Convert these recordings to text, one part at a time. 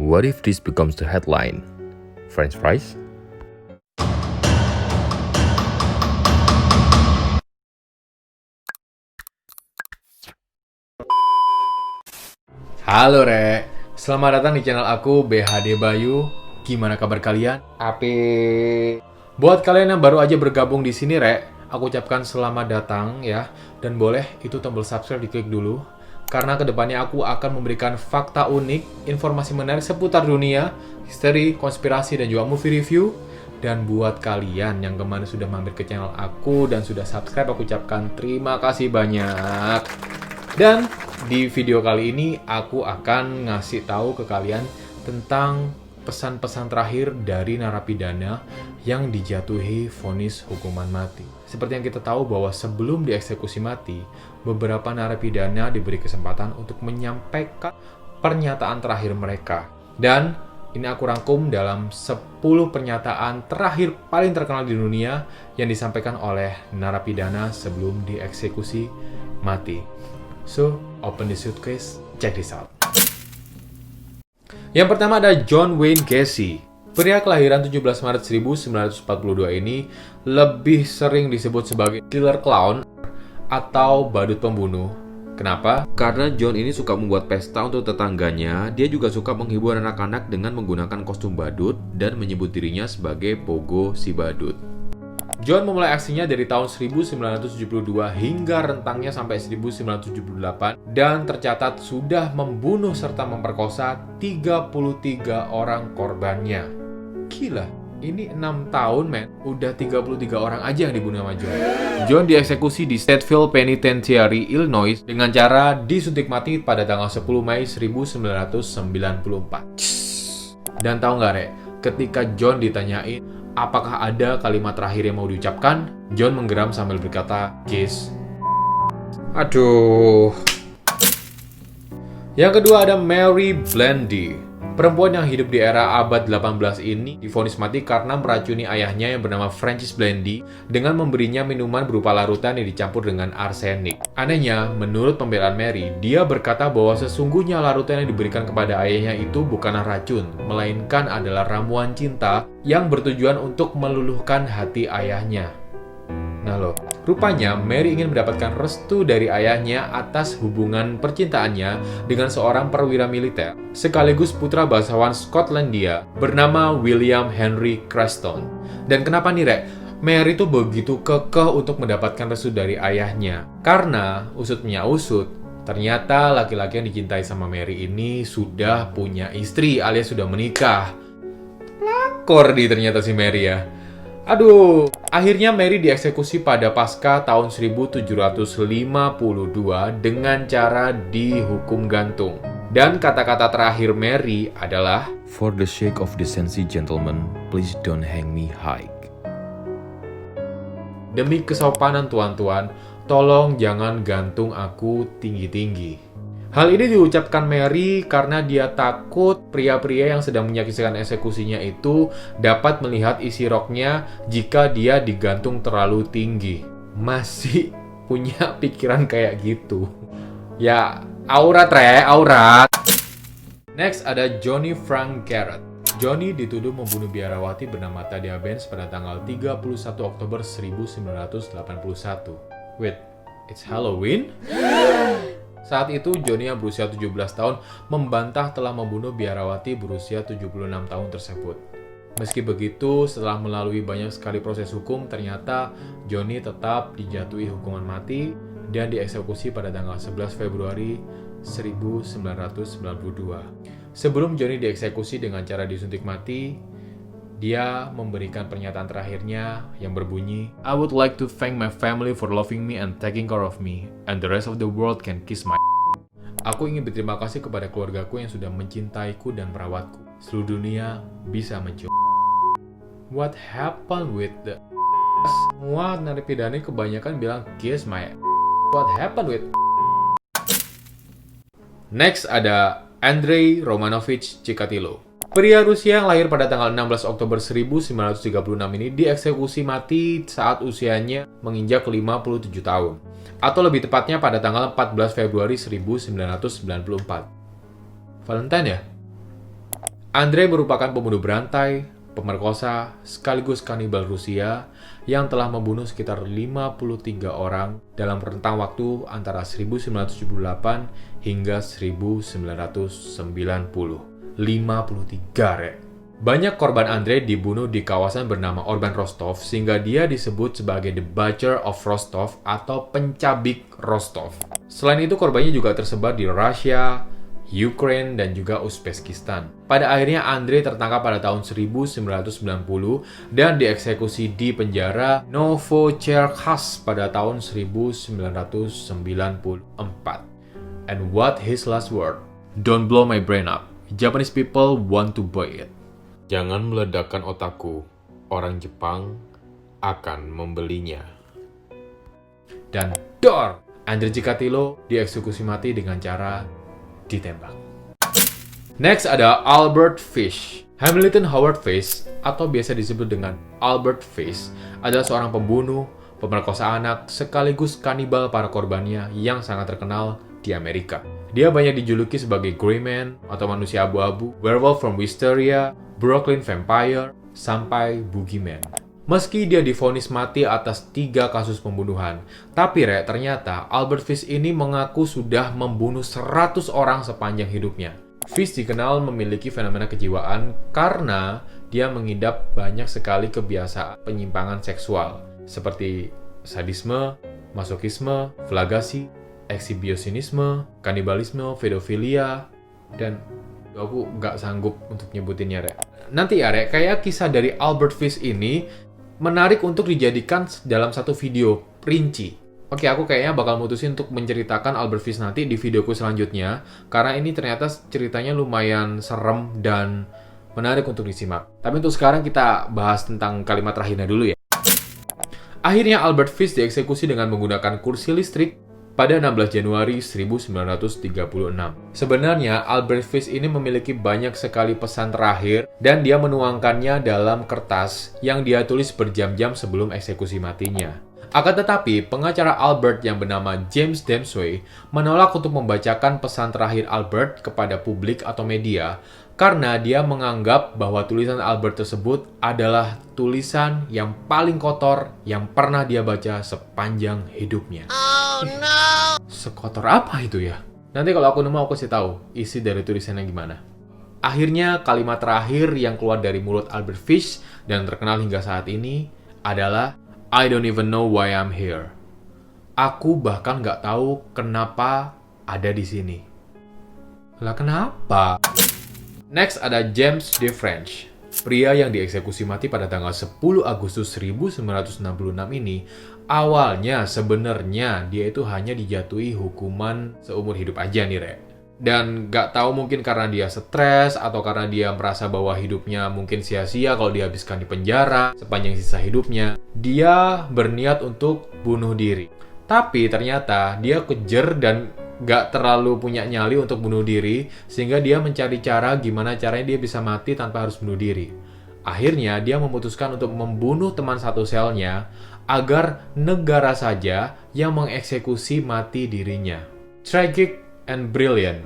What if this becomes the headline? French fries? Halo Rek, selamat datang di channel aku BHD Bayu. Gimana kabar kalian? Buat kalian yang baru aja bergabung di sini Rek, aku ucapkan selamat datang ya. Dan boleh itu tombol subscribe diklik dulu. Karena kedepannya aku akan memberikan fakta unik, informasi menarik seputar dunia, misteri, konspirasi, dan juga movie review. Dan buat kalian yang kemarin sudah mampir ke channel aku dan sudah subscribe, aku ucapkan terima kasih banyak. Dan di video kali ini aku akan ngasih tahu ke kalian tentang pesan-pesan terakhir dari narapidana yang dijatuhi vonis hukuman mati. Seperti yang kita tahu bahwa sebelum dieksekusi mati, beberapa narapidana diberi kesempatan untuk menyampaikan pernyataan terakhir mereka. Dan ini aku rangkum dalam 10 pernyataan terakhir paling terkenal di dunia yang disampaikan oleh narapidana sebelum dieksekusi mati. So, open the suitcase, check this out. Yang pertama ada John Wayne Gacy. Pria kelahiran 17 Maret 1942 ini lebih sering disebut sebagai killer clown atau badut pembunuh. Kenapa? Karena John ini suka membuat pesta untuk tetangganya. Dia juga suka menghibur anak-anak dengan menggunakan kostum badut dan menyebut dirinya sebagai Pogo si badut. John memulai aksinya dari tahun 1972 hingga rentangnya sampai 1978 dan tercatat sudah membunuh serta memperkosa 33 orang korbannya. Gila, ini 6 tahun men, udah 33 orang aja yang dibunuh sama John. John dieksekusi di Stateville Penitentiary, Illinois dengan cara disuntik mati pada tanggal 10 Mei 1994. Dan tahu nggak Rek, ketika John ditanyain apakah ada kalimat terakhir yang mau diucapkan, John menggeram sambil berkata, "Kiss." Aduh. Yang kedua ada Mary Blandy. Perempuan yang hidup di era abad 18 ini divonis mati karena meracuni ayahnya yang bernama Francis Blandy dengan memberinya minuman berupa larutan yang dicampur dengan arsenik. Anehnya, menurut pembelaan Mary, dia berkata bahwa sesungguhnya larutan yang diberikan kepada ayahnya itu bukanlah racun, melainkan adalah ramuan cinta yang bertujuan untuk meluluhkan hati ayahnya. Nah loh, rupanya Mary ingin mendapatkan restu dari ayahnya atas hubungan percintaannya dengan seorang perwira militer, sekaligus putra bangsawan Skotlandia bernama William Henry Creston. Dan kenapa nih Rek, Mary tuh begitu kekeh untuk mendapatkan restu dari ayahnya? Karena usut punya usut, ternyata laki-laki yang dicintai sama Mary ini sudah punya istri alias sudah menikah. Pelakor di ternyata si Mary ya. Aduh, akhirnya Mary dieksekusi pada Paskah tahun 1752 dengan cara dihukum gantung. Dan kata-kata terakhir Mary adalah, For the sake of decency, gentlemen, please don't hang me high. demi kesopanan tuan-tuan, tolong jangan gantung aku tinggi-tinggi. Hal ini diucapkan Mary karena dia takut pria-pria yang sedang menyaksikan eksekusinya itu dapat melihat isi roknya jika dia digantung terlalu tinggi. Masih punya pikiran kayak gitu. Ya, aurat Re, aurat. Next ada Johnny Frank Garrett. Johnny dituduh membunuh biarawati bernama Tadia Benz pada tanggal 31 Oktober 1981. Wait, it's Halloween? Saat itu, Johnny yang berusia 17 tahun membantah telah membunuh biarawati berusia 76 tahun tersebut. Meski begitu, setelah melalui banyak sekali proses hukum, ternyata Johnny tetap dijatuhi hukuman mati dan dieksekusi pada tanggal 11 Februari 1992. Sebelum Johnny dieksekusi dengan cara disuntik mati, dia memberikan pernyataan terakhirnya yang berbunyi, I would like to thank my family for loving me and taking care of me, and the rest of the world can kiss my Aku ingin berterima kasih kepada keluargaku yang sudah mencintaiku dan merawatku. Seluruh dunia bisa mencium. What happened with the Semua narapidana kebanyakan bilang kiss my What happened with Next ada Andrei Romanovich Chikatilo. Pria Rusia yang lahir pada tanggal 16 Oktober 1936 ini dieksekusi mati saat usianya menginjak 57 tahun. Atau lebih tepatnya pada tanggal 14 Februari 1994. Valentine ya? Andrei merupakan pembunuh berantai, pemerkosa, sekaligus kanibal Rusia yang telah membunuh sekitar 53 orang dalam rentang waktu antara 1978 hingga 1990. 53, Rek. Banyak korban Andrei dibunuh di kawasan bernama Orban Rostov sehingga dia disebut sebagai The Butcher of Rostov atau pencabik Rostov. Selain itu korbannya juga tersebar di Rusia, Ukraine, dan juga Uzbekistan. Pada akhirnya Andrei tertangkap pada tahun 1990 dan dieksekusi di penjara Novocherkassk pada tahun 1994. And what his last word? Don't blow my brain up. Japanese people want to buy it. Jangan meledakkan otakku. Orang Jepang akan membelinya. Dan dor! Andrei Chikatilo dieksekusi mati dengan cara ditembak. Next ada Albert Fish. Hamilton Howard Fish, atau biasa disebut dengan Albert Fish, adalah seorang pembunuh, pemerkosa anak, sekaligus kanibal para korbannya yang sangat terkenal di Amerika. Dia banyak dijuluki sebagai Greyman atau manusia abu-abu, Werewolf from Wisteria, Brooklyn Vampire, sampai Boogeyman. Meski dia divonis mati atas 3 kasus pembunuhan, tapi ternyata Albert Fish ini mengaku sudah membunuh 100 orang sepanjang hidupnya. Fish dikenal memiliki fenomena kejiwaan karena dia mengidap banyak sekali kebiasaan penyimpangan seksual, seperti sadisme, masokisme, flagasi, ekshibionisme, kanibalisme, pedofilia, dan aku nggak sanggup untuk nyebutinnya, Rek. Nanti ya, Rek, kayak kisah dari Albert Fish ini menarik untuk dijadikan dalam satu video rinci. Oke, aku kayaknya bakal mutusin untuk menceritakan Albert Fish nanti di videoku selanjutnya, karena ini ternyata ceritanya lumayan serem dan menarik untuk disimak. Tapi untuk sekarang kita bahas tentang kalimat terakhirnya dulu ya. Akhirnya Albert Fish dieksekusi dengan menggunakan kursi listrik pada 16 Januari 1936. Sebenarnya Albert Fish ini memiliki banyak sekali pesan terakhir dan dia menuangkannya dalam kertas yang dia tulis berjam-jam sebelum eksekusi matinya. Akan tetapi, pengacara Albert yang bernama James Dempsey menolak untuk membacakan pesan terakhir Albert kepada publik atau media karena dia menganggap bahwa tulisan Albert tersebut adalah tulisan yang paling kotor yang pernah dia baca sepanjang hidupnya. Oh no! Sekotor apa itu ya? Nanti kalau aku nemu aku kasih tahu isi dari tulisannya gimana. Akhirnya kalimat terakhir yang keluar dari mulut Albert Fish dan terkenal hingga saat ini adalah I don't even know why I'm here. Aku bahkan nggak tahu kenapa ada di sini. Lah kenapa? Next ada James De French. Pria yang dieksekusi mati pada tanggal 10 Agustus 1966 ini, awalnya sebenarnya dia itu hanya dijatuhi hukuman seumur hidup aja nih, Rek. Dan nggak tahu mungkin karena dia stres atau karena dia merasa bahwa hidupnya mungkin sia-sia kalau dihabiskan di penjara sepanjang sisa hidupnya, dia berniat untuk bunuh diri. Tapi ternyata dia kejer dan nggak terlalu punya nyali untuk bunuh diri, sehingga dia mencari cara gimana caranya dia bisa mati tanpa harus bunuh diri. Akhirnya dia memutuskan untuk membunuh teman satu selnya agar negara saja yang mengeksekusi mati dirinya. Tragic and brilliant.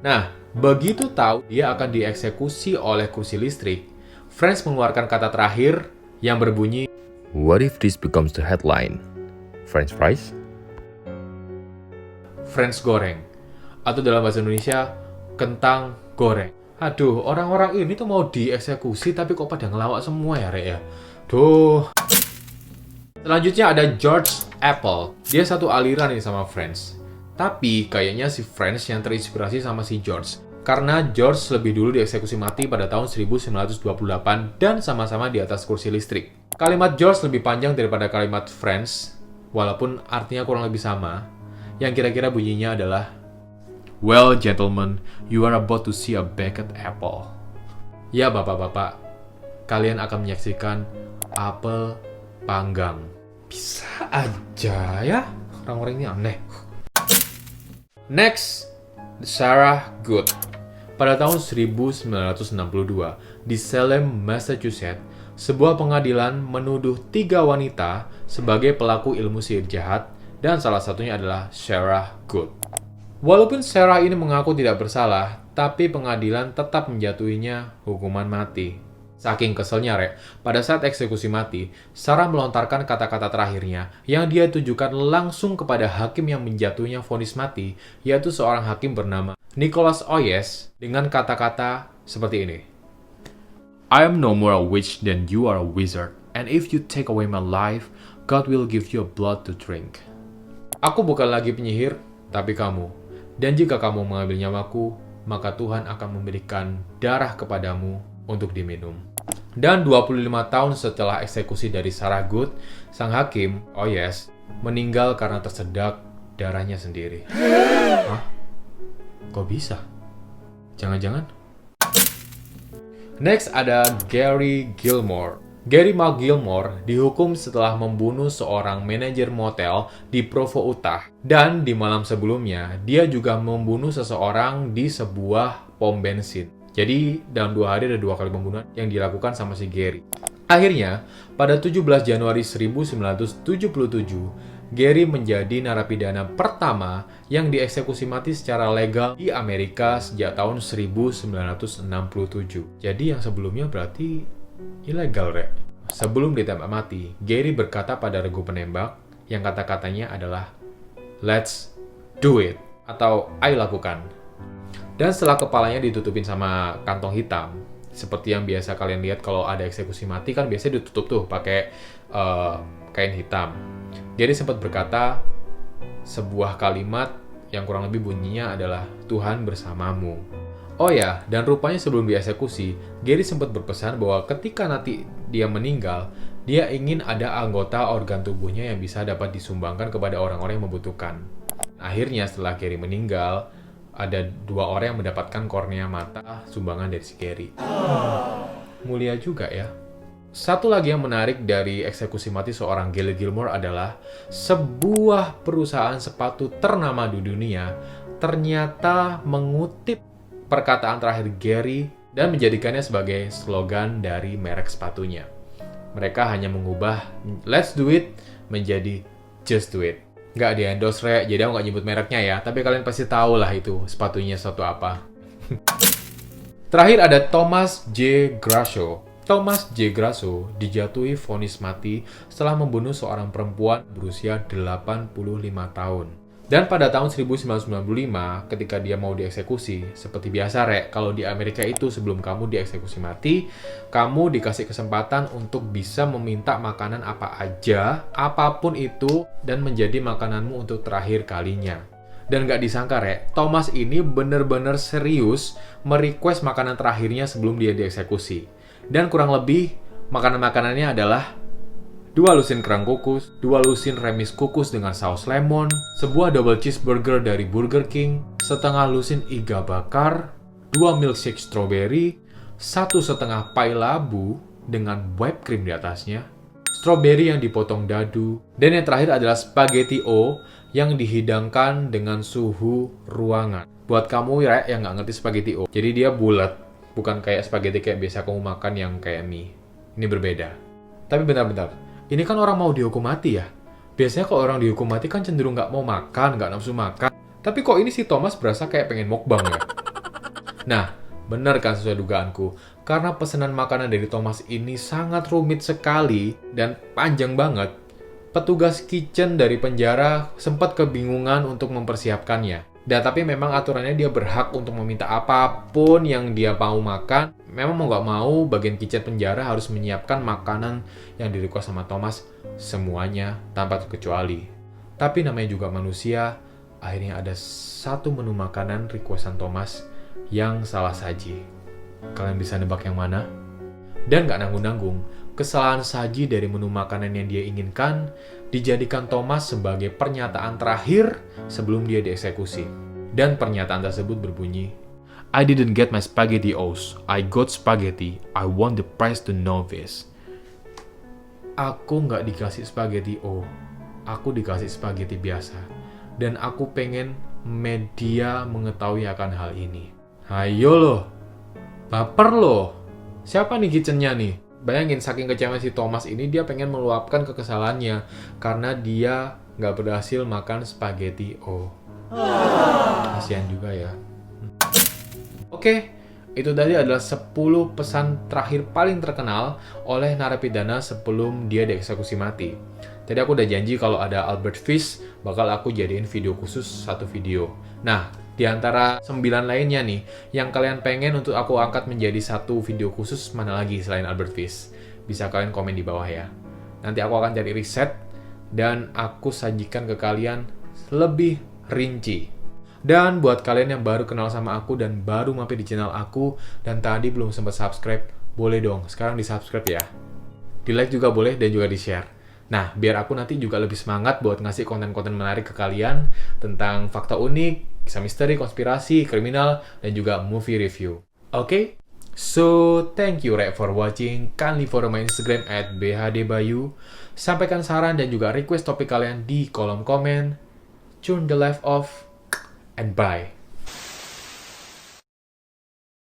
Nah, begitu tahu dia akan dieksekusi oleh kursi listrik, French mengeluarkan kata terakhir yang berbunyi, What if this becomes the headline? French fries? French goreng. Atau dalam bahasa Indonesia, kentang goreng. Aduh, orang-orang ini tuh mau dieksekusi tapi kok pada ngelawak semua ya, Rek ya? Duh. Selanjutnya ada George Apple. Dia satu aliran nih sama French. Tapi kayaknya si French yang terinspirasi sama si George. Karena George lebih dulu dieksekusi mati pada tahun 1928 dan sama-sama di atas kursi listrik. Kalimat George lebih panjang daripada kalimat French, walaupun artinya kurang lebih sama. Yang kira-kira bunyinya adalah, Well, gentlemen, you are about to see a baked apple. Ya, bapak-bapak, kalian akan menyaksikan apel panggang. Bisa aja ya, orang-orang ini aneh. Next, Sarah Good. Pada tahun 1962, di Salem, Massachusetts, sebuah pengadilan menuduh 3 wanita sebagai pelaku ilmu sihir jahat dan salah satunya adalah Sarah Good. Walaupun Sarah ini mengaku tidak bersalah, tapi pengadilan tetap menjatuhinya hukuman mati. Saking keselnya, Rek, pada saat eksekusi mati, Sarah melontarkan kata-kata terakhirnya yang dia tujukan langsung kepada hakim yang menjatuhnya vonis mati, yaitu seorang hakim bernama Nicholas Oyes, dengan kata-kata seperti ini. I am no more a witch than you are a wizard, and if you take away my life, God will give you blood to drink. Aku bukan lagi penyihir, tapi kamu. Dan jika kamu mengambil nyawaku, maka Tuhan akan memberikan darah kepadamu untuk diminum. Dan 25 tahun setelah eksekusi dari Sarah Good, sang hakim, Oyes, meninggal karena tersedak darahnya sendiri. Hah? Kok bisa? Jangan-jangan? Next ada Gary Gilmore. Gary Mark Gilmore dihukum setelah membunuh seorang manajer motel di Provo, Utah. Dan di malam sebelumnya, dia juga membunuh seseorang di sebuah pom bensin. Jadi, dalam 2 hari ada 2 kali pembunuhan yang dilakukan sama si Gary. Akhirnya, pada 17 Januari 1977, Gary menjadi narapidana pertama yang dieksekusi mati secara legal di Amerika sejak tahun 1967. Jadi yang sebelumnya berarti ilegal, Rek. Sebelum ditembak mati, Gary berkata pada regu penembak yang kata-katanya adalah "Let's do it" atau "Ayo lakukan". Dan setelah kepalanya ditutupin sama kantong hitam, seperti yang biasa kalian lihat kalau ada eksekusi mati kan biasanya ditutup tuh pakai kain hitam. Gary sempat berkata sebuah kalimat yang kurang lebih bunyinya adalah Tuhan bersamamu. Oh ya, dan rupanya sebelum dieksekusi, Gary sempat berpesan bahwa ketika nanti dia meninggal, dia ingin ada anggota organ tubuhnya yang bisa dapat disumbangkan kepada orang-orang yang membutuhkan. Akhirnya setelah Gary meninggal, ada 2 orang yang mendapatkan kornea mata sumbangan dari si Gary. Mulia juga ya. Satu lagi yang menarik dari eksekusi mati seorang Gary Gilmore adalah sebuah perusahaan sepatu ternama di dunia ternyata mengutip perkataan terakhir Gary dan menjadikannya sebagai slogan dari merek sepatunya. Mereka hanya mengubah "Let's do it" menjadi "Just do it". Nggak di-endorse, Rek, jadi aku nggak nyebut mereknya ya, tapi kalian pasti tahu lah itu sepatunya suatu apa. Terakhir ada Thomas J. Grasso. Thomas J. Grasso dijatuhi vonis mati setelah membunuh seorang perempuan berusia 85 tahun. Dan pada tahun 1995, ketika dia mau dieksekusi, seperti biasa, Rek, kalau di Amerika itu sebelum kamu dieksekusi mati, kamu dikasih kesempatan untuk bisa meminta makanan apa aja, apapun itu, dan menjadi makananmu untuk terakhir kalinya. Dan gak disangka, Rek, Thomas ini bener-bener serius merequest makanan terakhirnya sebelum dia dieksekusi. Dan kurang lebih, makanan-makanannya adalah 2 lusin kerang kukus, 2 lusin remis kukus dengan saus lemon, sebuah double cheeseburger dari Burger King, setengah lusin iga bakar, 2 milkshake strawberry, 1,5 pai labu dengan whipped cream di atasnya, strawberry yang dipotong dadu, dan yang terakhir adalah spaghetti o yang dihidangkan dengan suhu ruangan. Buat kamu ya yang nggak ngerti spaghetti o, jadi dia bulat, bukan kayak spaghetti kayak biasa kamu makan yang kayak mie. Ini berbeda. Tapi bentar-bentar. Ini kan orang mau dihukum mati ya? Biasanya kalau orang dihukum mati kan cenderung nggak mau makan, nggak nafsu makan. Tapi kok ini si Thomas berasa kayak pengen mukbang ya? Nah, benar kan sesuai dugaanku. Karena pesanan makanan dari Thomas ini sangat rumit sekali dan panjang banget. Petugas kitchen dari penjara sempat kebingungan untuk mempersiapkannya. Dan tapi memang aturannya dia berhak untuk meminta apapun yang dia mau makan. Memang mau nggak mau, bagian kitchen penjara harus menyiapkan makanan yang di-request sama Thomas semuanya tanpa terkecuali. Tapi namanya juga manusia, akhirnya ada satu menu makanan requestan Thomas yang salah saji. Kalian bisa nebak yang mana? Dan nggak nanggung-nanggung, kesalahan saji dari menu makanan yang dia inginkan dijadikan Thomas sebagai pernyataan terakhir sebelum dia dieksekusi. Dan pernyataan tersebut berbunyi, I didn't get my spaghettios. I got spaghetti. I want the price to know this. Aku nggak dikasih spaghetti o. Aku dikasih spaghetti biasa. Dan aku pengen media mengetahui akan hal ini. Ayo loh. Baper loh. Siapa nih kitchennya nih? Bayangin saking kecewa si Thomas ini, dia pengen meluapkan kekesalannya karena dia nggak berhasil makan spaghetti o. Kasian juga ya. Oke, itu tadi adalah 10 pesan terakhir paling terkenal oleh narapidana sebelum dia dieksekusi mati. Tadi aku udah janji kalau ada Albert Fish, bakal aku jadiin video khusus satu video. Nah, di antara 9 lainnya nih, yang kalian pengen untuk aku angkat menjadi satu video khusus mana lagi selain Albert Fish? Bisa kalian komen di bawah ya. Nanti aku akan cari riset, dan aku sajikan ke kalian lebih rinci. Dan buat kalian yang baru kenal sama aku dan baru mampir di channel aku, dan tadi belum sempat subscribe, boleh dong, sekarang di-subscribe ya. Di-like juga boleh, dan juga di-share. Nah, biar aku nanti juga lebih semangat buat ngasih konten-konten menarik ke kalian tentang fakta unik, kisah misteri, konspirasi, kriminal, dan juga movie review. Oke? So, thank you Rek for watching. Kindly follow my Instagram @bhdbayu. Sampaikan saran dan juga request topik kalian di kolom komen. Turn the light off and bye.